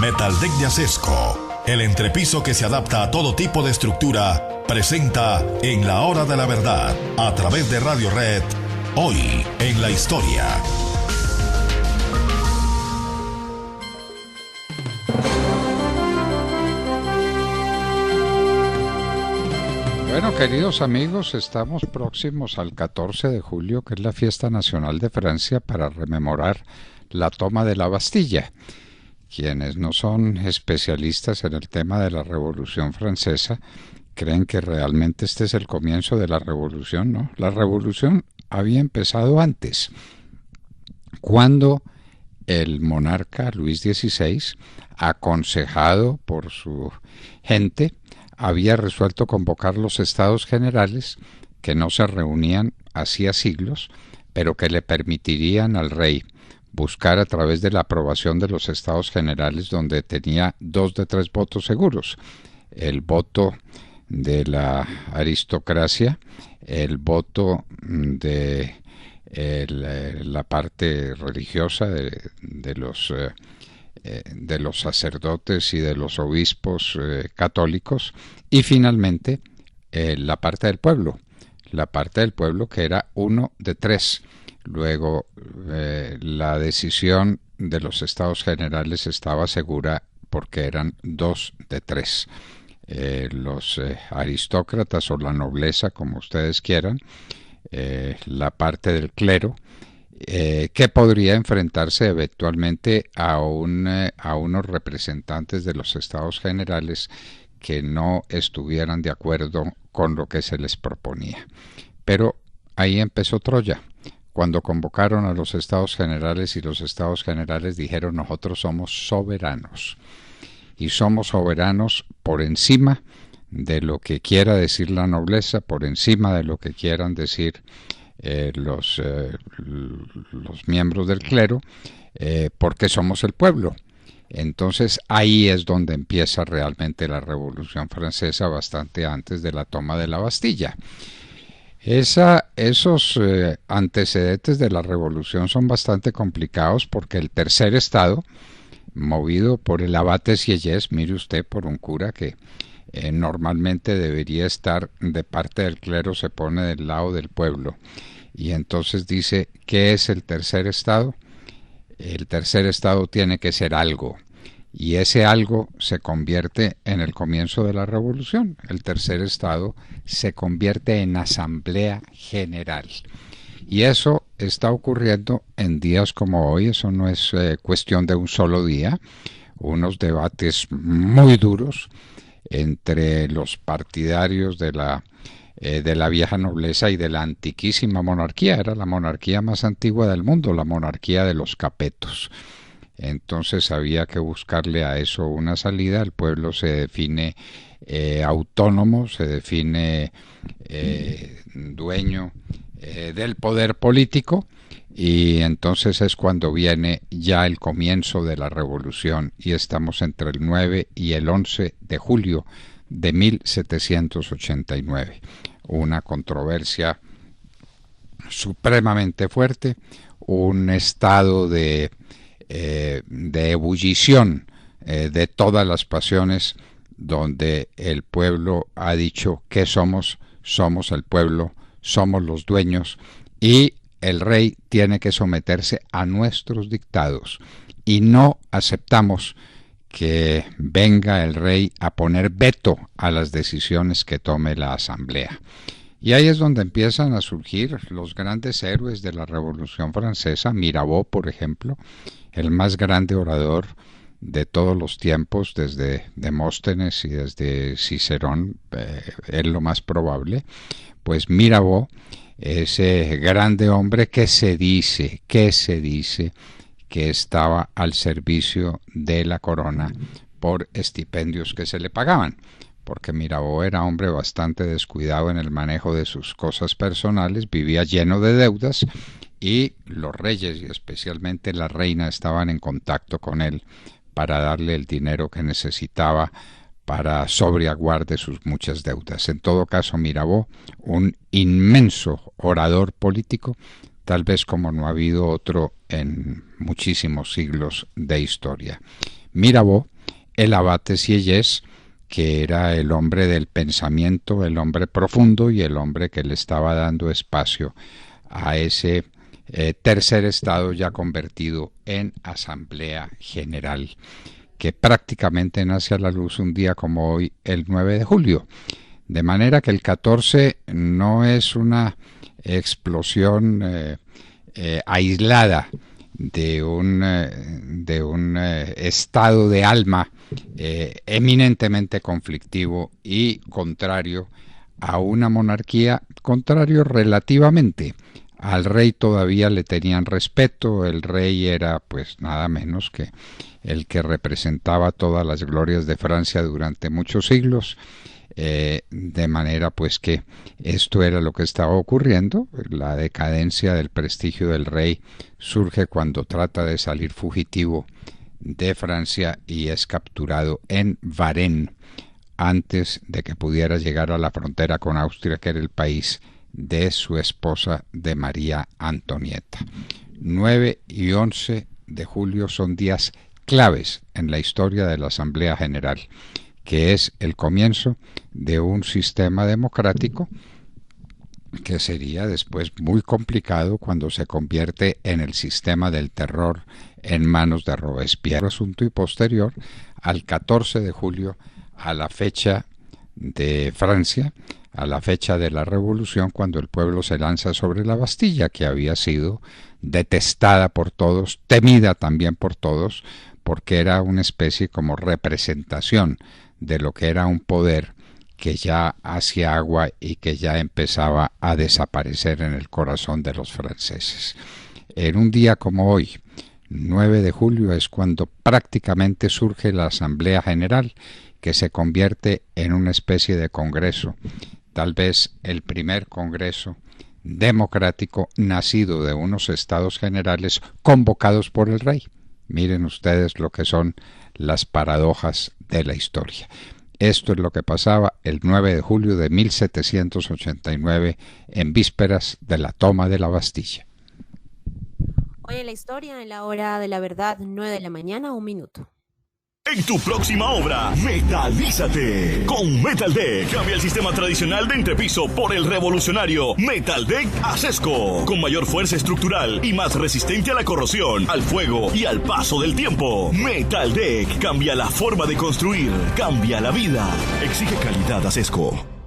Metaldeck de Acesco, el entrepiso que se adapta a todo tipo de estructura, presenta En la Hora de la Verdad, a través de Radio Red, hoy en la historia. Bueno, queridos amigos, estamos próximos al 14 de julio, que es la fiesta nacional de Francia, para rememorar la toma de la Bastilla. Quienes no son especialistas en el tema de la Revolución Francesa creen que realmente este es el comienzo de la Revolución, ¿no? La Revolución había empezado antes, cuando el monarca Luis XVI, aconsejado por su gente, había resuelto convocar los Estados Generales, que no se reunían hacía siglos, pero que le permitirían al rey buscar a través de la aprobación de los Estados Generales, donde tenía 2 de 3 votos seguros: el voto de la aristocracia, el voto de la parte religiosa de los sacerdotes y de los obispos católicos, y finalmente la parte del pueblo que era 1 de 3. Luego la decisión de los Estados Generales estaba segura porque eran 2 de 3. Los aristócratas o la nobleza, como ustedes quieran, la parte del clero, que podría enfrentarse eventualmente a unos representantes de los Estados Generales que no estuvieran de acuerdo con lo que se les proponía. Pero ahí empezó Troya, cuando convocaron a los Estados Generales y los Estados Generales dijeron: nosotros somos soberanos, y somos soberanos por encima de lo que quiera decir la nobleza, por encima de lo que quieran decir los miembros del clero, porque somos el pueblo. Entonces ahí es donde empieza realmente la Revolución Francesa, bastante antes de la toma de la Bastilla. Esos antecedentes de la Revolución son bastante complicados, porque el tercer estado, movido por el abate Sieyès, mire usted, por un cura que normalmente debería estar de parte del clero, se pone del lado del pueblo, y entonces dice: ¿qué es el tercer estado? El tercer estado tiene que ser algo, y ese algo se convierte en el comienzo de la Revolución. El tercer estado se convierte en Asamblea General, y eso está ocurriendo en días como hoy. Eso no es cuestión de un solo día. Unos debates muy duros entre los partidarios de la vieja nobleza y de la antiquísima monarquía. Era la monarquía más antigua del mundo, la monarquía de los Capetos. Entonces había que buscarle a eso una salida. El pueblo se define autónomo, se define dueño del poder político, y entonces es cuando viene ya el comienzo de la Revolución, y estamos entre el 9 y el 11 de julio de 1789. Una controversia supremamente fuerte, un estado de ebullición de todas las pasiones, donde el pueblo ha dicho: ¿qué somos? Somos el pueblo, somos los dueños, y el rey tiene que someterse a nuestros dictados, y no aceptamos que venga el rey a poner veto a las decisiones que tome la asamblea. Y ahí es donde empiezan a surgir los grandes héroes de la Revolución Francesa. Mirabeau, por ejemplo, el más grande orador de todos los tiempos, desde Demóstenes y desde Cicerón, es lo más probable. Pues Mirabeau, ese grande hombre que se dice que estaba al servicio de la corona por estipendios que se le pagaban, porque Mirabeau era hombre bastante descuidado en el manejo de sus cosas personales, vivía lleno de deudas, y los reyes y especialmente la reina estaban en contacto con él para darle el dinero que necesitaba para sobreaguar de sus muchas deudas. En todo caso, Mirabeau, un inmenso orador político, tal vez como no ha habido otro en muchísimos siglos de historia. Mirabeau, el abate Sieyès, que era el hombre del pensamiento, el hombre profundo y el hombre que le estaba dando espacio a ese tercer estado ya convertido en Asamblea General, que prácticamente nace a la luz un día como hoy, el 9 de julio. De manera que el 14 no es una explosión aislada de un estado de alma eminentemente conflictivo y contrario a una monarquía, contrario relativamente. Al rey todavía le tenían respeto, el rey era pues nada menos que el que representaba todas las glorias de Francia durante muchos siglos, de manera pues que esto era lo que estaba ocurriendo. La decadencia del prestigio del rey surge cuando trata de salir fugitivo de Francia y es capturado en Varennes antes de que pudiera llegar a la frontera con Austria, que era el país de su esposa, de María Antonieta. 9 y 11 de julio son días claves en la historia de la Asamblea General, que es el comienzo de un sistema democrático que sería después muy complicado cuando se convierte en el sistema del terror en manos de Robespierre. Asunto y posterior al 14 de julio, a la fecha de Francia, a la fecha de la Revolución, cuando el pueblo se lanza sobre la Bastilla, que había sido detestada por todos, temida también por todos, porque era una especie como representación de lo que era un poder que ya hacía agua y que ya empezaba a desaparecer en el corazón de los franceses. En un día como hoy, 9 de julio, es cuando prácticamente surge la Asamblea General, que se convierte en una especie de congreso, tal vez el primer congreso democrático nacido de unos estados generales convocados por el rey. Miren ustedes lo que son las paradojas de la historia. Esto es lo que pasaba el 9 de julio de 1789, en vísperas de la toma de la Bastilla. Hoy en la historia, en la hora de la verdad, 9 de la mañana, 1 minuto. En tu próxima obra, metalízate. Con Metal Deck, cambia el sistema tradicional de entrepiso por el revolucionario Metal Deck Acesco. Con mayor fuerza estructural y más resistente a la corrosión, al fuego y al paso del tiempo. Metal Deck cambia la forma de construir, cambia la vida. Exige calidad Acesco.